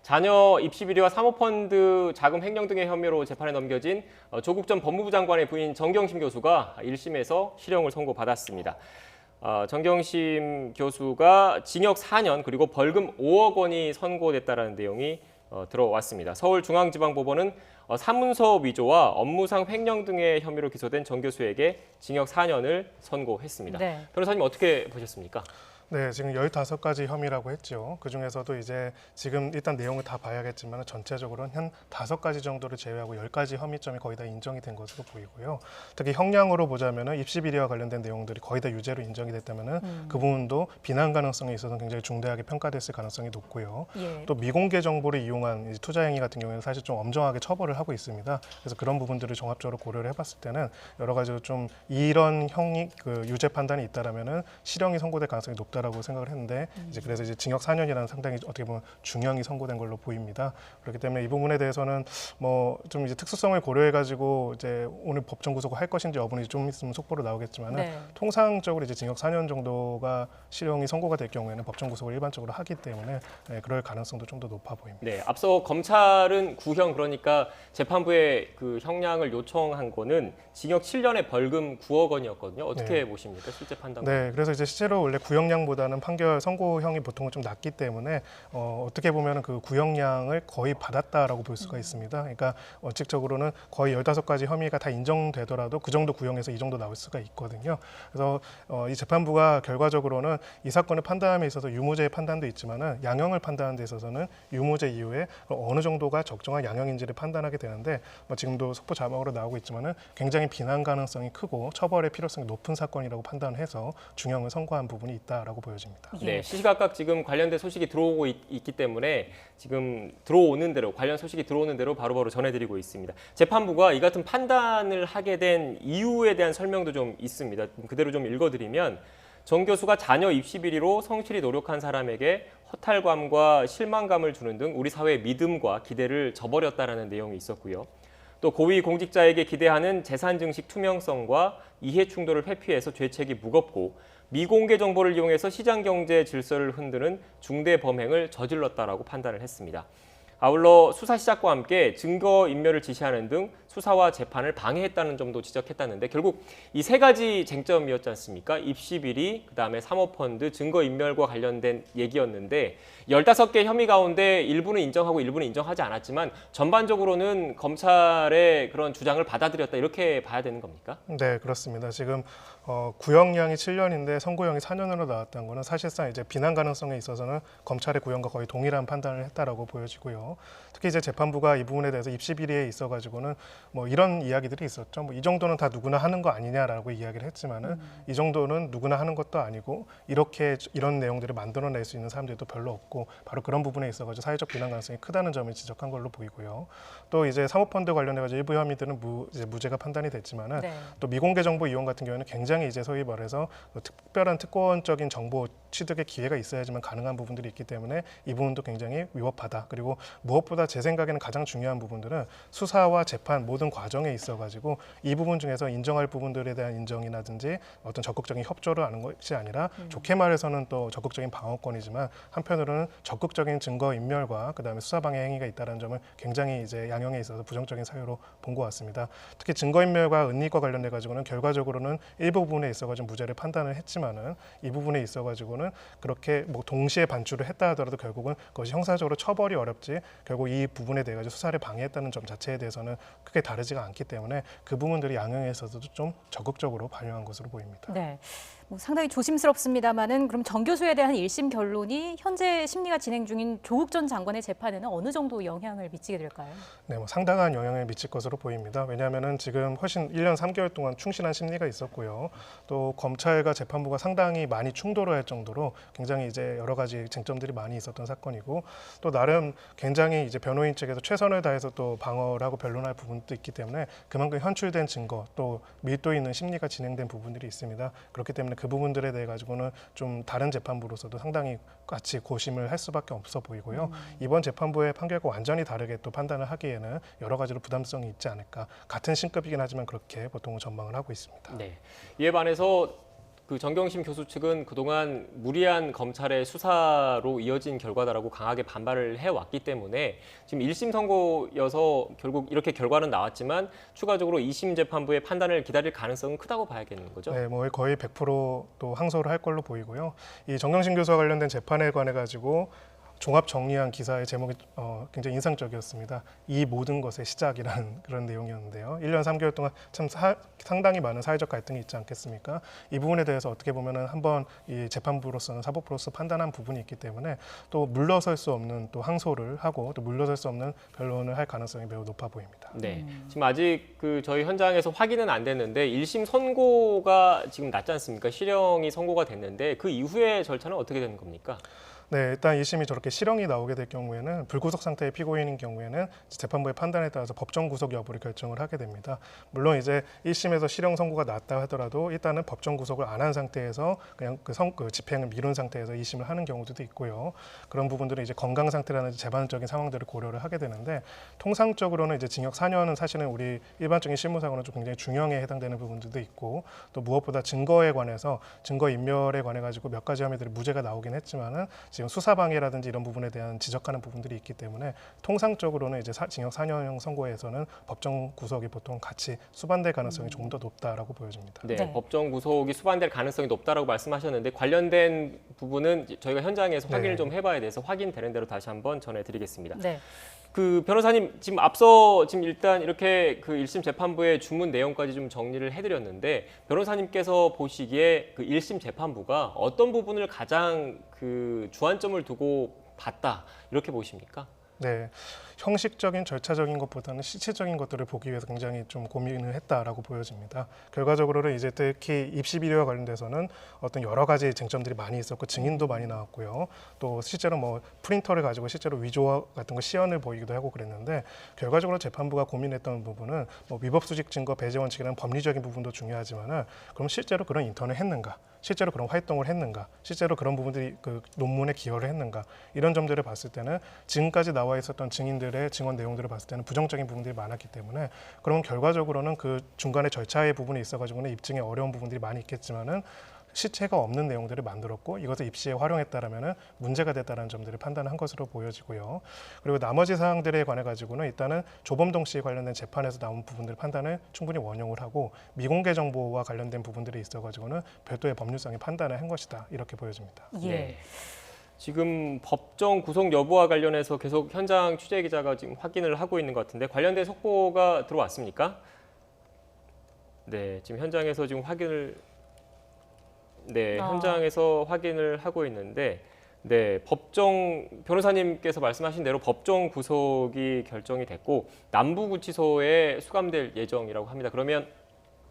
자녀 입시 비리와 사모펀드 자금 횡령 등의 혐의로 재판에 넘겨진 조국 전 법무부 장관의 부인 정경심 교수가 1심에서 실형을 선고받았습니다. 정경심 교수가 징역 4년 그리고 벌금 5억 원이 선고됐다는 내용이 들어왔습니다. 서울중앙지방법원은 사문서 위조와 업무상 횡령 등의 혐의로 기소된 정 교수에게 징역 4년을 선고했습니다. 네. 변호사님 어떻게 보셨습니까? 네, 지금 15가지 혐의라고 했죠. 그중에서도 이제 지금 일단 내용을 다 봐야겠지만 전체적으로는 한 5가지 정도를 제외하고 10가지 혐의점이 거의 다 인정이 된 것으로 보이고요. 특히 형량으로 보자면은 입시 비리와 관련된 내용들이 거의 다 유죄로 인정이 됐다면은 그 부분도 비난 가능성에 있어서 굉장히 중대하게 평가됐을 가능성이 높고요. 예. 또 미공개 정보를 이용한 이제 투자 행위 같은 경우에는 사실 좀 엄정하게 처벌을 하고 있습니다. 그래서 그런 부분들을 종합적으로 고려를 해봤을 때는 여러 가지로 좀 이런 형이 유죄 판단이 있다라면은 실형이 선고될 가능성이 높다라고 생각을 했는데 이제 그래서 이제 징역 4년이라는 상당히 어떻게 보면 중형이 선고된 걸로 보입니다. 그렇기 때문에 이 부분에 대해서는 뭐 좀 이제 특수성을 고려해가지고 이제 오늘 법정 구속을 할 것인지 여부는 좀 있으면 속보로 나오겠지만은 네. 통상적으로 이제 징역 4년 정도가 실형이 선고가 될 경우에는 법정 구속을 일반적으로 하기 때문에 네, 그럴 가능성도 좀 더 높아 보입니다. 네, 앞서 검찰은 구형 그러니까 재판부에 그 형량을 요청한 거는 징역 7년에 벌금 9억 원이었거든요. 어떻게 네. 보십니까? 실제 판단? 네, 그래서 이제 실제로 원래 구형량보다는 판결 선고형이 보통은 좀 낮기 때문에 어떻게 보면 그 구형량을 거의 받았다라고 볼 수가 있습니다. 그러니까 원칙적으로는 거의 15가지 혐의가 다 인정되더라도 그 정도 구형에서 이 정도 나올 수가 있거든요. 그래서 이 재판부가 결과적으로는 이 사건을 판단함에 있어서 유무죄의 판단도 있지만은 양형을 판단하는 데 있어서는 유무죄 이후에 어느 정도가 적정한 양형인지를 판단하게 되는데 지금도 속보 자막으로 나오고 있지만은 굉장히 비난 가능성이 크고 처벌의 필요성이 높은 사건이라고 판단해서 중형을 선고한 부분이 있다라고 보여집니다. 네, 시시각각 지금 관련된 소식이 들어오고 있기 때문에 지금 들어오는 대로 관련 소식이 들어오는 대로 바로바로 전해드리고 있습니다. 재판부가 이 같은 판단을 하게 된 이유에 대한 설명도 좀 있습니다. 그대로 좀 읽어드리면 정 교수가 자녀 입시 비리로 성실히 노력한 사람에게 허탈감과 실망감을 주는 등 우리 사회의 믿음과 기대를 저버렸다라는 내용이 있었고요. 또 고위 공직자에게 기대하는 재산 증식 투명성과 이해 충돌을 회피해서 죄책이 무겁고 미공개 정보를 이용해서 시장 경제 질서를 흔드는 중대 범행을 저질렀다라고 판단을 했습니다. 아울러 수사 시작과 함께 증거 인멸을 지시하는 등 수사와 재판을 방해했다는 점도 지적했다는데 결국 이 세 가지 쟁점이었지 않습니까? 입시 비리, 그다음에 사모펀드, 증거 인멸과 관련된 얘기였는데 15개 혐의 가운데 일부는 인정하고 일부는 인정하지 않았지만 전반적으로는 검찰의 그런 주장을 받아들였다 이렇게 봐야 되는 겁니까? 네, 그렇습니다. 지금 구형량이 7년인데 선고형이 4년으로 나왔다는 것은 사실상 이제 비난 가능성에 있어서는 검찰의 구형과 거의 동일한 판단을 했다라고 보여지고요. 특히 이제 재판부가 이 부분에 대해서 입시 비리에 있어가지고는 뭐 이런 이야기들이 있었죠. 뭐 이 정도는 다 누구나 하는 거 아니냐라고 이야기를 했지만은 이 정도는 누구나 하는 것도 아니고 이런 내용들을 만들어낼 수 있는 사람들도 별로 없고 바로 그런 부분에 있어가지고 사회적 비난 가능성이 크다는 점을 지적한 걸로 보이고요. 또 이제 사모펀드 관련해가지고 일부 혐의들은 무죄가 판단이 됐지만은 네. 또 미공개 정보 이용 같은 경우에는 굉장히 이제 소위 말해서 특별한 특권적인 정보 취득의 기회가 있어야지만 가능한 부분들이 있기 때문에 이 부분도 굉장히 위법하다. 그리고 무엇보다 제 생각에는 가장 중요한 부분들은 수사와 재판 모든 과정에 있어가지고 이 부분 중에서 인정할 부분들에 대한 인정이라든지 어떤 적극적인 협조를 하는 것이 아니라 좋게 말해서는 또 적극적인 방어권이지만 한편으로는 적극적인 증거 인멸과 그다음에 수사 방해 행위가 있다는 점을 굉장히 이제 양형에 있어서 부정적인 사유로 본 것 같습니다. 특히 증거 인멸과 은닉과 관련돼 가지고는 결과적으로는 일부 부분에 있어가지고 무죄를 판단을 했지만은 이 부분에 있어가지고는 그렇게 뭐 동시에 반출을 했다 하더라도 결국은 그것이 형사적으로 처벌이 어렵지 결국 이 부분에 대해 가지고 수사를 방해했다는 점 자체에 대해서는 크게 다르지가 않기 때문에 그 부분들이 양형에 있어서도 좀 적극적으로 반영한 것으로 보입니다. 네. 뭐 상당히 조심스럽습니다만은 그럼 정 교수에 대한 1심 결론이 현재 심리가 진행 중인 조국 전 장관의 재판에는 어느 정도 영향을 미치게 될까요? 네, 뭐 상당한 영향을 미칠 것으로 보입니다. 왜냐하면은 지금 훨씬 1년 3개월 동안 충실한 심리가 있었고요. 또 검찰과 재판부가 상당히 많이 충돌을 할 정도로 굉장히 이제 여러 가지 쟁점들이 많이 있었던 사건이고 또 나름 굉장히 이제 변호인 측에서 최선을 다해서 또 방어를 하고 변론할 부분도 있기 때문에 그만큼 현출된 증거 또 밀도 있는 심리가 진행된 부분들이 있습니다. 그렇기 때문에 그 부분들에 대해 가지고는 좀 다른 재판부로서도 상당히 같이 고심을 할 수밖에 없어 보이고요. 이번 재판부의 판결과 완전히 다르게 또 판단을 하기에는 여러 가지로 부담성이 있지 않을까. 같은 신급이긴 하지만 그렇게 보통은 전망을 하고 있습니다. 네. 이에 반해서 그 정경심 교수 측은 그동안 무리한 검찰의 수사로 이어진 결과다라고 강하게 반발을 해왔기 때문에 지금 1심 선고여서 결국 이렇게 결과는 나왔지만 추가적으로 2심 재판부의 판단을 기다릴 가능성은 크다고 봐야겠는 거죠. 네, 뭐 거의 100%또 항소를 할 걸로 보이고요. 이 정경심 교수와 관련된 재판에 관해 가지고 종합 정리한 기사의 제목이 굉장히 인상적이었습니다. 이 모든 것의 시작이라는 그런 내용이었는데요. 1년 3개월 동안 참 상당히 많은 사회적 갈등이 있지 않겠습니까? 이 부분에 대해서 어떻게 보면은 한번 이 재판부로서는 사법부로서 판단한 부분이 있기 때문에 또 물러설 수 없는 또 항소를 하고 또 물러설 수 없는 변론을 할 가능성이 매우 높아 보입니다. 네, 지금 아직 그 저희 현장에서 확인은 안 됐는데 1심 선고가 지금 났지 않습니까? 실형이 선고가 됐는데 그 이후의 절차는 어떻게 되는 겁니까? 네, 일단 2심이 저렇게 실형이 나오게 될 경우에는 불구속 상태의 피고인인 경우에는 재판부의 판단에 따라서 법정 구속 여부를 결정을 하게 됩니다. 물론 이제 1심에서 실형 선고가 났다 하더라도 일단은 법정 구속을 안 한 상태에서 그냥 그 집행을 미룬 상태에서 2심을 하는 경우도 있고요. 그런 부분들은 이제 건강 상태라든지 재반적인 상황들을 고려를 하게 되는데 통상적으로는 이제 징역 4년은 사실은 우리 일반적인 실무상으로는 좀 굉장히 중형에 해당되는 부분들도 있고 또 무엇보다 증거에 관해서 증거 인멸에 관해 가지고 몇 가지 혐의들이 무죄가 나오긴 했지만은 지금 수사 방해라든지 이런 부분에 대한 지적하는 부분들이 있기 때문에 통상적으로는 이제 징역 4년형 선고에서는 법정 구속이 보통 같이 수반될 가능성이 조금 더 높다라고 보여집니다. 네, 네. 법정 구속이 수반될 가능성이 높다라고 말씀하셨는데 관련된 부분은 저희가 현장에서 확인을 네. 좀 해봐야 돼서 확인되는 대로 다시 한번 전해드리겠습니다. 네. 그 변호사님 지금 앞서 지금 일단 이렇게 그 1심 재판부의 주문 내용까지 좀 정리를 해드렸는데 변호사님께서 보시기에 그 1심 재판부가 어떤 부분을 가장 그 주안점을 두고 봤다 이렇게 보십니까? 네, 형식적인 절차적인 것보다는 실체적인 것들을 보기 위해서 굉장히 좀 고민을 했다라고 보여집니다. 결과적으로는 이제 특히 입시 비리와 관련돼서는 어떤 여러 가지 쟁점들이 많이 있었고 증인도 많이 나왔고요. 또 실제로 뭐 프린터를 가지고 실제로 위조 같은 거 시연을 보이기도 하고 그랬는데 결과적으로 재판부가 고민했던 부분은 뭐 위법 수직 증거 배제 원칙이라는 법리적인 부분도 중요하지만은 그럼 실제로 그런 인턴을 했는가? 실제로 그런 활동을 했는가? 실제로 그런 부분들이 그 논문에 기여를 했는가? 이런 점들을 봤을 때는 지금까지 나와 있었던 증인들의 증언 내용들을 봤을 때는 부정적인 부분들이 많았기 때문에 그러면 결과적으로는 그 중간에 절차의 부분이 있어가지고는 입증에 어려운 부분들이 많이 있겠지만은 실체가 없는 내용들을 만들었고 이것을 입시에 활용했다라면은 문제가 됐다는 점들을 판단한 것으로 보여지고요. 그리고 나머지 사항들에 관해 가지고는 일단은 조범동 씨에 관련된 재판에서 나온 부분들 판단을 충분히 원용을 하고 미공개 정보와 관련된 부분들이 있어가지고는 별도의 법률상의 판단을 한 것이다 이렇게 보여집니다. 예. 네. 지금 법정 구속 여부와 관련해서 계속 현장 취재 기자가 지금 확인을 하고 있는 것 같은데 관련된 속보가 들어왔습니까? 네, 지금 현장에서 지금 현장에서 확인을 하고 있는데, 네, 변호사님께서 말씀하신 대로 법정 구속이 결정이 됐고 남부구치소에 수감될 예정이라고 합니다. 그러면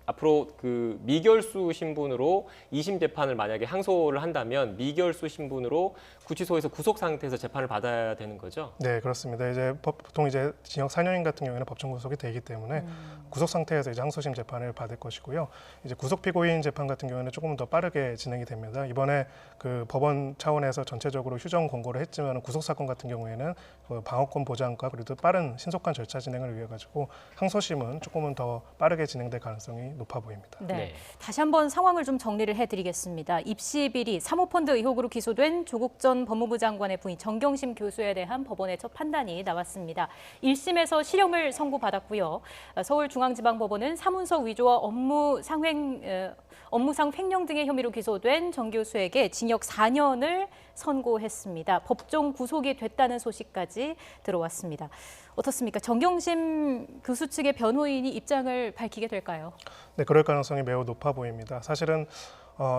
앞으로 그 미결수 신분으로 2심 재판을 만약에 항소를 한다면 미결수 신분으로 구치소에서 구속 상태에서 재판을 받아야 되는 거죠? 네, 그렇습니다. 이제 보통 이제 징역 4년인 같은 경우에는 법정 구속이 되기 때문에 구속 상태에서 이제 항소심 재판을 받을 것이고요. 이제 구속 피고인 재판 같은 경우에는 조금 더 빠르게 진행이 됩니다. 이번에 그 법원 차원에서 전체적으로 휴정 권고를 했지만 구속 사건 같은 경우에는 그 방어권 보장과 그래도 빠른 신속한 절차 진행을 위해 가지고 항소심은 조금은 더 빠르게 진행될 가능성이 높아 보입니다. 네. 네. 다시 한번 상황을 좀 정리를 해드리겠습니다. 입시 비리, 사모펀드 의혹으로 기소된 조국 전 법무부 장관의 부인 정경심 교수에 대한 법원의 첫 판단이 나왔습니다. 1심에서 실형을 선고받았고요. 서울중앙지방법원은 사문서 위조와 업무상 횡령 등의 혐의로 기소된 정 교수에게 징역 4년을 선고했습니다. 법정 구속이 됐다는 소식까지 들어왔습니다. 어떻습니까? 정경심 교수 측의 변호인이 입장을 밝히게 될까요? 네, 그럴 가능성이 매우 높아 보입니다. 사실은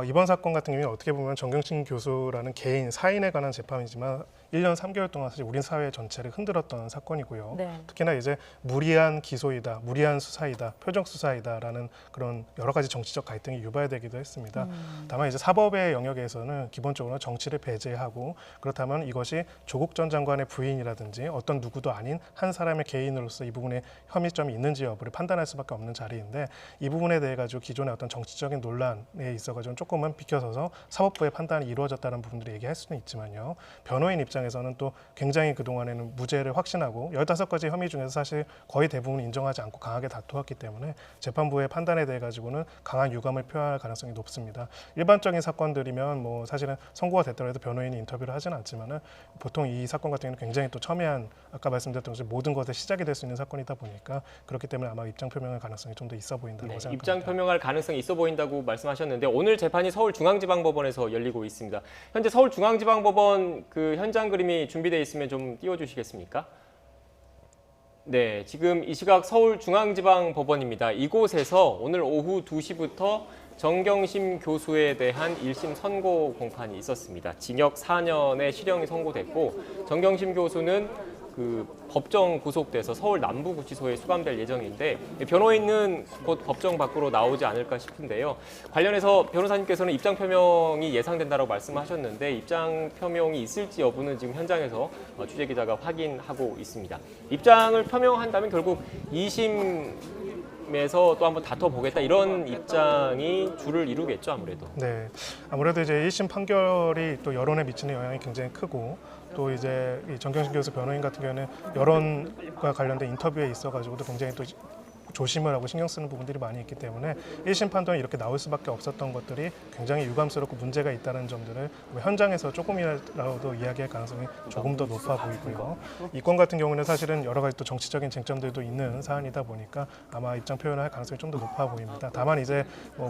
이번 사건 같은 경우는 어떻게 보면 정경심 교수라는 개인, 사인에 관한 재판이지만 1년 3개월 동안 사실 우리 사회 전체를 흔들었던 사건이고요. 네. 특히나 이제 무리한 기소이다, 무리한 수사이다, 표적 수사이다라는 그런 여러 가지 정치적 갈등이 유발되기도 했습니다. 다만 이제 사법의 영역에서는 기본적으로 정치를 배제하고 그렇다면 이것이 조국 전 장관의 부인이라든지 어떤 누구도 아닌 한 사람의 개인으로서 이 부분에 혐의점이 있는지 여부를 판단할 수밖에 없는 자리인데 이 부분에 대해 가지고 기존의 어떤 정치적인 논란에 있어가지고 조금은 비켜서서 사법부의 판단이 이루어졌다는 부분들을 얘기할 수는 있지만요. 변호인 입장에서 입장에서는 또 굉장히 그동안에는 무죄를 확신하고 15가지 혐의 중에서 사실 거의 대부분 인정하지 않고 강하게 다투었기 때문에 재판부의 판단에 대해 가지고는 강한 유감을 표할 가능성이 높습니다. 일반적인 사건들이면 뭐 사실은 선고가 됐더라도 변호인이 인터뷰를 하지는 않지만은 보통 이 사건 같은 경우는 굉장히 또 첨예한 아까 말씀드렸던 것처럼 모든 것의 시작이 될 수 있는 사건이다 보니까 그렇기 때문에 아마 입장 표명할 가능성이 좀 더 있어 보인다고 생각합니다. 입장 표명할 가능성이 있어 보인다고 말씀하셨는데 오늘 재판이 서울중앙지방법원에서 열리고 있습니다. 현재 서울중앙지방법원 그 현장 그림이 준비되어 있으면 좀 띄워주시겠습니까? 네, 지금 이 시각 서울중앙지방법원입니다. 이곳에서 오늘 오후 2시부터 정경심 교수에 대한 1심 선고 공판이 있었습니다. 징역 4년의 실형이 선고됐고 정경심 교수는 그 법정 구속돼서 서울 남부구치소에 수감될 예정인데 변호인은 곧 법정 밖으로 나오지 않을까 싶은데요. 관련해서 변호사님께서는 입장 표명이 예상된다고 말씀하셨는데 입장 표명이 있을지 여부는 지금 현장에서 취재 기자가 확인하고 있습니다. 입장을 표명한다면 결국 2심에서 또 한번 다퉈보겠다 이런 입장이 주를 이루겠죠, 아무래도. 네, 아무래도 이제 1심 판결이 또 여론에 미치는 영향이 굉장히 크고 또 이제 이 정경심 교수 변호인 같은 경우는 여론과 관련된 인터뷰에 있어가지고도 굉장히 또 조심을 하고 신경 쓰는 부분들이 많이 있기 때문에 1심 판단이 이렇게 나올 수밖에 없었던 것들이 굉장히 유감스럽고 문제가 있다는 점들을 현장에서 조금이라도 이야기할 가능성이 조금 더 높아 보이고요. 이 건 같은 경우는 사실은 여러 가지 또 정치적인 쟁점들도 있는 사안이다 보니까 아마 입장 표현을 할 가능성이 좀 더 높아 보입니다. 다만 이제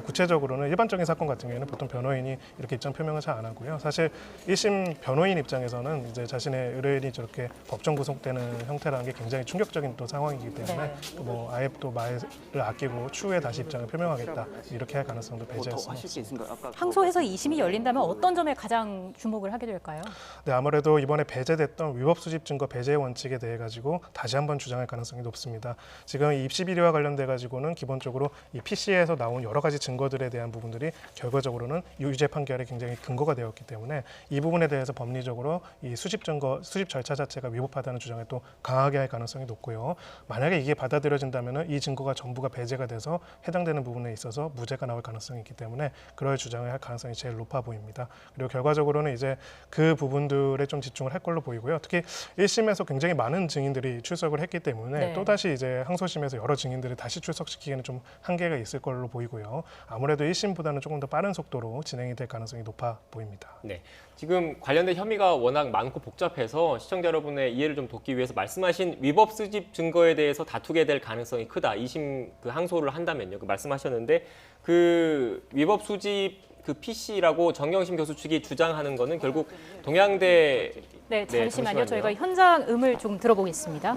구체적으로는 일반적인 사건 같은 경우에는 보통 변호인이 이렇게 입장 표명을 잘 안 하고요. 사실 1심 변호인 입장에서는 이제 자신의 의뢰인이 저렇게 법정 구속되는 형태라는 게 굉장히 충격적인 또 상황이기 때문에 뭐 아예 또 말을 아끼고 추후에 다시 입장을 표명하겠다 이렇게 할 가능성도 배제할 수 없습니다. 항소해서 2심이 열린다면 어떤 점에 가장 주목을 하게 될까요? 네, 아무래도 이번에 배제됐던 위법 수집 증거 배제 원칙에 대해 가지고 다시 한번 주장할 가능성이 높습니다. 지금 이 입시 비리와 관련돼 가지고는 기본적으로 이 PC에서 나온 여러 가지 증거들에 대한 부분들이 결과적으로는 유죄 판결에 굉장히 근거가 되었기 때문에 이 부분에 대해서 법리적으로 이 수집 증거, 수집 절차 자체가 위법하다는 주장을 또 강하게 할 가능성이 높고요. 만약에 이게 받아들여진다면은 이 증거가 전부가 배제가 돼서 해당되는 부분에 있어서 무죄가 나올 가능성이 있기 때문에 그럴 주장을 할 가능성이 제일 높아 보입니다. 그리고 결과적으로는 이제 그 부분들에 좀 집중을 할 걸로 보이고요. 특히 1심에서 굉장히 많은 증인들이 출석을 했기 때문에 네. 또다시 이제 항소심에서 여러 증인들을 다시 출석시키기에는 좀 한계가 있을 걸로 보이고요. 아무래도 1심보다는 조금 더 빠른 속도로 진행이 될 가능성이 높아 보입니다. 네, 지금 관련된 혐의가 워낙 많고 복잡해서 시청자 여러분의 이해를 좀 돕기 위해서 말씀하신 위법 수집 증거에 대해서 다투게 될 가능성이 크다. 2심 그 항소를 한다면요. 그 말씀하셨는데 그 위법 수집 그 PC라고 정경심 교수 측이 주장하는 거는 결국 동양대 네, 잠시만요. 저희가 현장 음을 좀 들어보겠습니다.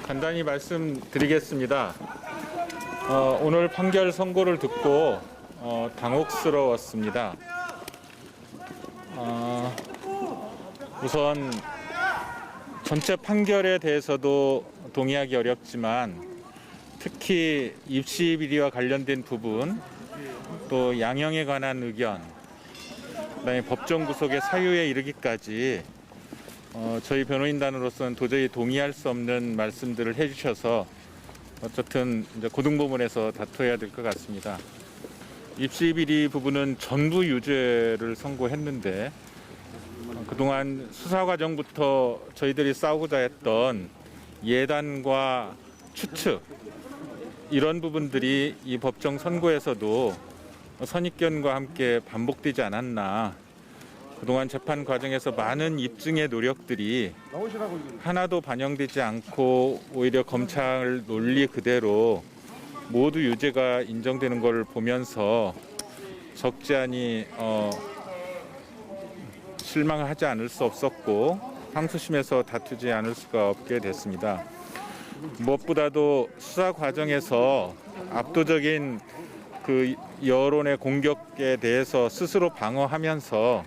간단히 말씀드리겠습니다. 오늘 판결 선고를 듣고 당혹스러웠습니다. 우선 전체 판결에 대해서도 동의하기 어렵지만 특히 입시 비리와 관련된 부분, 또 양형에 관한 의견, 그다음에 법정 구속의 사유에 이르기까지 저희 변호인단으로서는 도저히 동의할 수 없는 말씀들을 해주셔서 어쨌든 이제 고등법원에서 다투어야 될 것 같습니다. 입시 비리 부분은 전부 유죄를 선고했는데 그동안 수사 과정부터 저희들이 싸우고자 했던 예단과 추측 이런 부분들이 이 법정 선고에서도 선입견과 함께 반복되지 않았나. 그동안 재판 과정에서 많은 입증의 노력들이 하나도 반영되지 않고 오히려 검찰 논리 그대로 모두 유죄가 인정되는 걸 보면서 적지 않이 실망을 하지 않을 수 없었고 항소심에서 다투지 않을 수가 없게 됐습니다. 무엇보다도 수사 과정에서 압도적인 그 여론의 공격에 대해서 스스로 방어하면서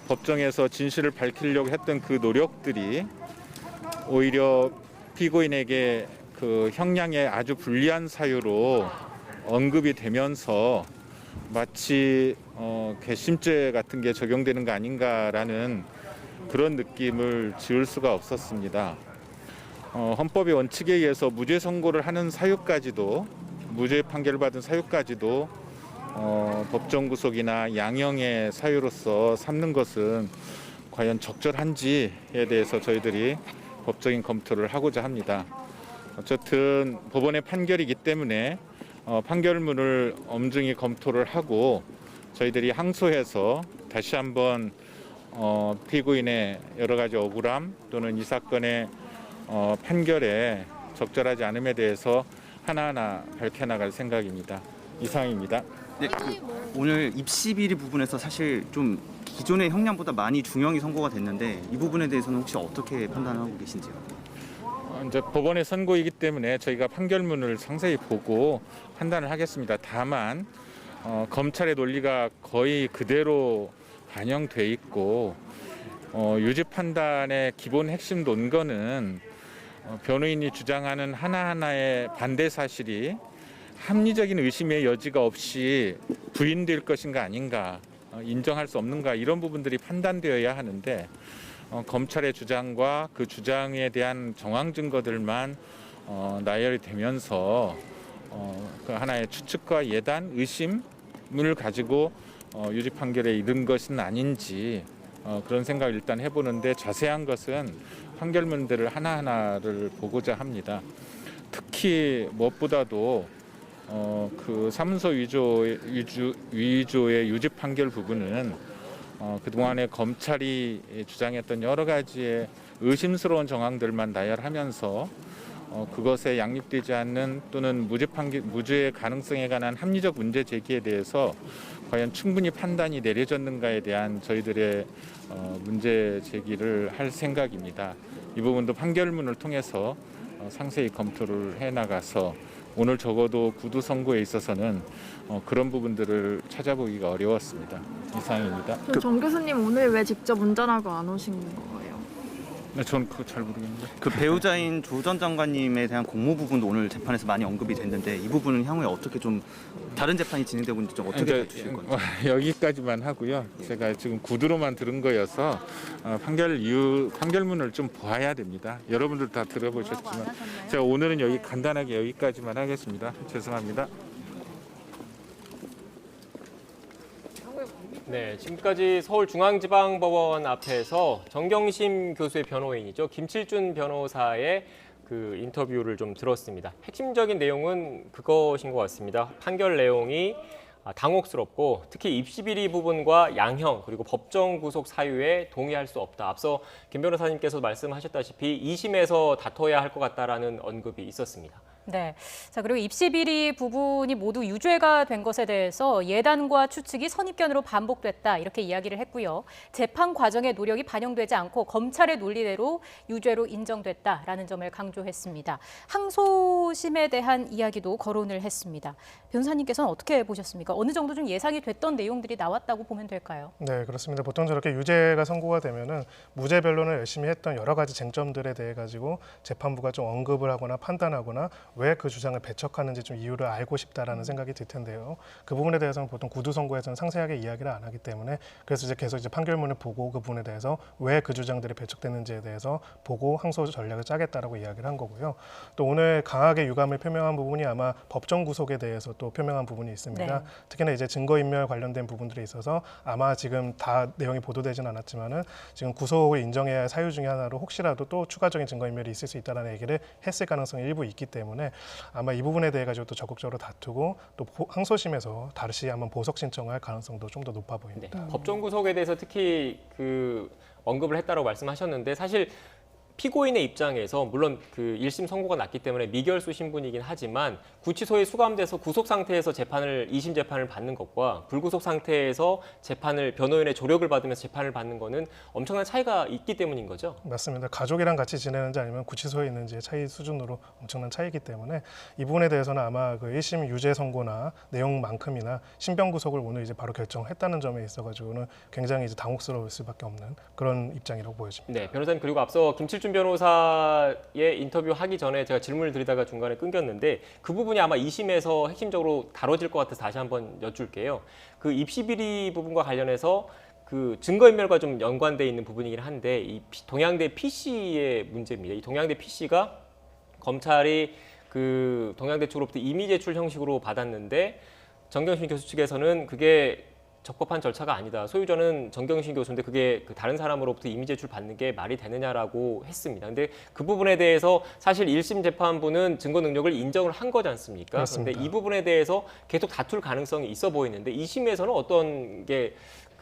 법정에서 진실을 밝히려고 했던 그 노력들이 오히려 피고인에게 그 형량에 아주 불리한 사유로 언급이 되면서 마치 괘씸죄 같은 게 적용되는 거 아닌가라는 그런 느낌을 지울 수가 없었습니다. 헌법의 원칙에 의해서 무죄 선고를 하는 사유까지도 무죄 판결을 받은 사유까지도 법정 구속이나 양형의 사유로서 삼는 것은 과연 적절한지에 대해서 저희들이 법적인 검토를 하고자 합니다. 어쨌든 법원의 판결이기 때문에 판결문을 엄중히 검토를 하고 저희들이 항소해서 다시 한번 피고인의 여러 가지 억울함 또는 이 사건의 판결에 적절하지 않음에 대해서 하나하나 밝혀나갈 생각입니다. 이상입니다. 네, 오늘 입시 비리 부분에서 사실 좀 기존의 형량보다 많이 중형이 선고가 됐는데 이 부분에 대해서는 혹시 어떻게 판단하고 계신지요? 이제 법원의 선고이기 때문에 저희가 판결문을 상세히 보고 판단을 하겠습니다. 다만 검찰의 논리가 거의 그대로 반영돼 있고 유죄 판단의 기본 핵심 논거는 변호인이 주장하는 하나하나의 반대 사실이 합리적인 의심의 여지가 없이 부인될 것인가 아닌가, 인정할 수 없는가, 이런 부분들이 판단되어야 하는데 검찰의 주장과 그 주장에 대한 정황 증거들만 나열이 되면서 그 하나의 추측과 예단, 의심을 가지고 유죄 판결에 이른 것은 아닌지 그런 생각을 일단 해보는데, 자세한 것은 판결문들을 하나하나를 보고자 합니다. 특히 무엇보다도 그 사문서 위조의 유죄 판결 부분은 그동안에 검찰이 주장했던 여러 가지의 의심스러운 정황들만 나열하면서 그것에 양립되지 않는 또는 무죄의 가능성에 관한 합리적 문제 제기에 대해서 과연 충분히 판단이 내려졌는가에 대한 저희들의 문제 제기를 할 생각입니다. 이 부분도 판결문을 통해서 상세히 검토를 해나가서 오늘 적어도 구두 선고에 있어서는 그런 부분들을 찾아보기가 어려웠습니다. 이상입니다. 정 교수님 오늘 왜 직접 운전하고 안 오신 거예요? 네, 저는 그거 잘 모르겠는데. 그 배우자인 조 전 장관님에 대한 공모 부분도 오늘 재판에서 많이 언급이 됐는데 이 부분은 향후에 어떻게 좀 다른 재판이 진행되고 있는지 좀 어떻게 다루실 건지. 여기까지만 하고요. 제가 지금 구두로만 들은 거여서 판결문을 좀 봐야 됩니다. 여러분들 다 들어보셨지만 제가 오늘은 여기 간단하게 여기까지만 하겠습니다. 죄송합니다. 네, 지금까지 서울중앙지방법원 앞에서 정경심 교수의 변호인이죠. 김칠준 변호사의 그 인터뷰를 좀 들었습니다. 핵심적인 내용은 그것인 것 같습니다. 판결 내용이 당혹스럽고 특히 입시 비리 부분과 양형 그리고 법정 구속 사유에 동의할 수 없다. 앞서 김 변호사님께서 말씀하셨다시피 2심에서 다퉈야 할 것 같다라는 언급이 있었습니다. 네. 자, 그리고 입시 비리 부분이 모두 유죄가 된 것에 대해서 예단과 추측이 선입견으로 반복됐다 이렇게 이야기를 했고요. 재판 과정의 노력이 반영되지 않고 검찰의 논리대로 유죄로 인정됐다라는 점을 강조했습니다. 항소심에 대한 이야기도 거론을 했습니다. 변호사님께서는 어떻게 보셨습니까? 어느 정도 좀 예상이 됐던 내용들이 나왔다고 보면 될까요? 네, 그렇습니다. 보통 저렇게 유죄가 선고가 되면은 무죄 변론을 열심히 했던 여러 가지 쟁점들에 대해 가지고 재판부가 좀 언급을 하거나 판단하거나 왜 그 주장을 배척하는지 좀 이유를 알고 싶다라는 생각이 들 텐데요. 그 부분에 대해서는 보통 구두 선고에서는 상세하게 이야기를 안 하기 때문에 그래서 이제 계속 판결문을 보고 그 부분에 대해서 왜 그 주장들이 배척됐는지에 대해서 보고 항소 전략을 짜겠다라고 이야기를 한 거고요. 또 오늘 강하게 유감을 표명한 부분이 아마 법정 구속에 대해서 또 표명한 부분이 있습니다. 네. 특히나 이제 증거인멸 관련된 부분들에 있어서 아마 지금 다 내용이 보도되지는 않았지만은 지금 구속을 인정해야 할 사유 중에 하나로 혹시라도 또 추가적인 증거인멸이 있을 수 있다는 얘기를 했을 가능성이 일부 있기 때문에 아마 이 부분에 대해 가지고 또 적극적으로 다투고 또 항소심에서 다시 한번 보석 신청할 가능성도 좀 더 높아 보입니다. 네, 법정 구속에 대해서 특히 그 언급을 했다고 말씀하셨는데 사실 피고인의 입장에서 물론 그 1심 선고가 났기 때문에 미결수 신분이긴 하지만 구치소에 수감돼서 구속 상태에서 2심 재판을 받는 것과 불구속 상태에서 변호인의 조력을 받으면서 재판을 받는 거는 엄청난 차이가 있기 때문인 거죠. 맞습니다. 가족이랑 같이 지내는지 아니면 구치소에 있는지의 차이 수준으로 엄청난 차이기 때문에 이 부분에 대해서는 아마 그 1심 유죄 선고나 내용만큼이나 신병 구속을 오늘 이제 바로 결정했다는 점에 있어가지고는 굉장히 이제 당혹스러울 수밖에 없는 그런 입장이라고 보여집니다. 네, 변호사님 그리고 앞서 김칠준 변호사의 인터뷰 하기 전에 제가 질문을 드리다가 중간에 끊겼는데 그 부분이 아마 2심에서 핵심적으로 다뤄질 것 같아서 다시 한번 여쭐게요. 그 입시 비리 부분과 관련해서 그 증거인멸과 좀 연관돼 있는 부분이긴 한데 이 동양대 PC의 문제입니다. 이 동양대 PC가 검찰이 그 동양대 쪽으로부터 이미 제출 형식으로 받았는데 정경심 교수 측에서는 그게 적법한 절차가 아니다. 소유자는 정경심 교수인데 그게 그 다른 사람으로부터 이미 제출 받는 게 말이 되느냐라고 했습니다. 근데 그 부분에 대해서 사실 1심 재판부는 증거 능력을 인정을 한 거지 않습니까? 그렇습니다. 그런데 이 부분에 대해서 계속 다툴 가능성이 있어 보이는데 2심에서는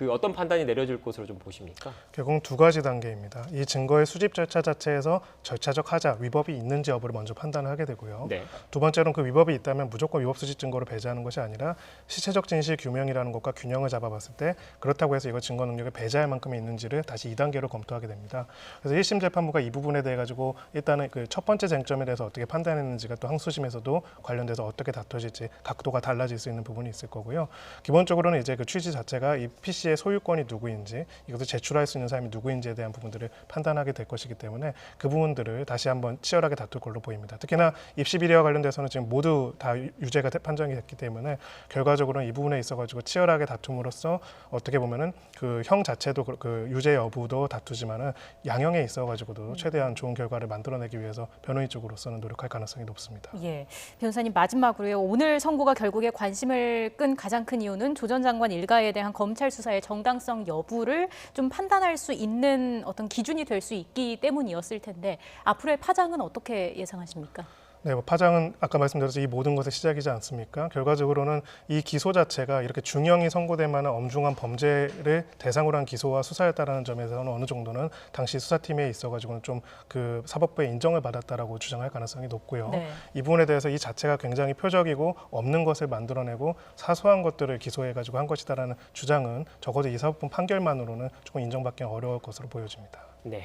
어떤 판단이 내려질 것으로 좀 보십니까? 결국 두 가지 단계입니다. 이 증거의 수집 절차 자체에서 절차적 하자, 위법이 있는지 여부를 먼저 판단을 하게 되고요. 네. 두 번째로는 그 위법이 있다면 무조건 위법 수집 증거를 배제하는 것이 아니라 시체적 진실 규명이라는 것과 균형을 잡아봤을 때 그렇다고 해서 이거 증거 능력을 배제할 만큼이 있는지를 다시 2단계로 검토하게 됩니다. 그래서 1심 재판부가 이 부분에 대해 가지고 일단은 그 첫 번째 쟁점에 대해서 어떻게 판단했는지가 또 항소심에서도 관련돼서 어떻게 다퉈질지 각도가 달라질 수 있는 부분이 있을 거고요. 기본적으로는 이제 그 취지 자체가 이 PC의 소유권이 누구인지 이것을 제출할 수 있는 사람이 누구인지에 대한 부분들을 판단하게 될 것이기 때문에 그 부분들을 다시 한번 치열하게 다툴 걸로 보입니다. 특히나 입시 비리와 관련돼서는 지금 모두 다 유죄가 판정이 됐기 때문에 결과적으로는 이 부분에 있어가지고 치열하게 다툼으로써 어떻게 보면은 그 형 자체도 그 유죄 여부도 다투지만은 양형에 있어가지고도 최대한 좋은 결과를 만들어내기 위해서 변호인 쪽으로서는 노력할 가능성이 높습니다. 예, 변호사님 마지막으로요. 오늘 선고가 결국에 관심을 끈 가장 큰 이유는 조 전 장관 일가에 대한 검찰 수사의 정당성 여부를 좀 판단할 수 있는 어떤 기준이 될 수 있기 때문이었을 텐데 앞으로의 파장은 어떻게 예상하십니까? 네, 뭐 파장은 아까 말씀드렸듯이 이 모든 것의 시작이지 않습니까? 결과적으로는 이 기소 자체가 이렇게 중형이 선고될 만한 엄중한 범죄를 대상으로 한 기소와 수사였다라는 점에서는 어느 정도는 당시 수사팀에 있어가지고는 좀 그 사법부의 인정을 받았다라고 주장할 가능성이 높고요. 네. 이 부분에 대해서 이 자체가 굉장히 표적이고 없는 것을 만들어내고 사소한 것들을 기소해가지고 한 것이다라는 주장은 적어도 이 사법부 판결만으로는 조금 인정받기 어려울 것으로 보여집니다. 네.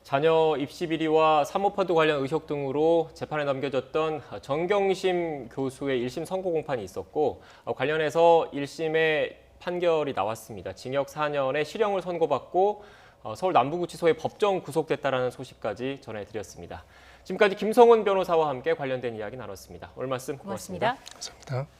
자녀 입시 비리와 사모펀드 관련 의혹 등으로 재판에 넘겨졌던 정경심 교수의 1심 선고 공판이 있었고 관련해서 1심에 판결이 나왔습니다. 징역 4년에 실형을 선고받고 서울 남부구치소에 법정 구속됐다라는 소식까지 전해드렸습니다. 지금까지 김성훈 변호사와 함께 관련된 이야기 나눴습니다. 오늘 말씀 고맙습니다. 고맙습니다. 감사합니다.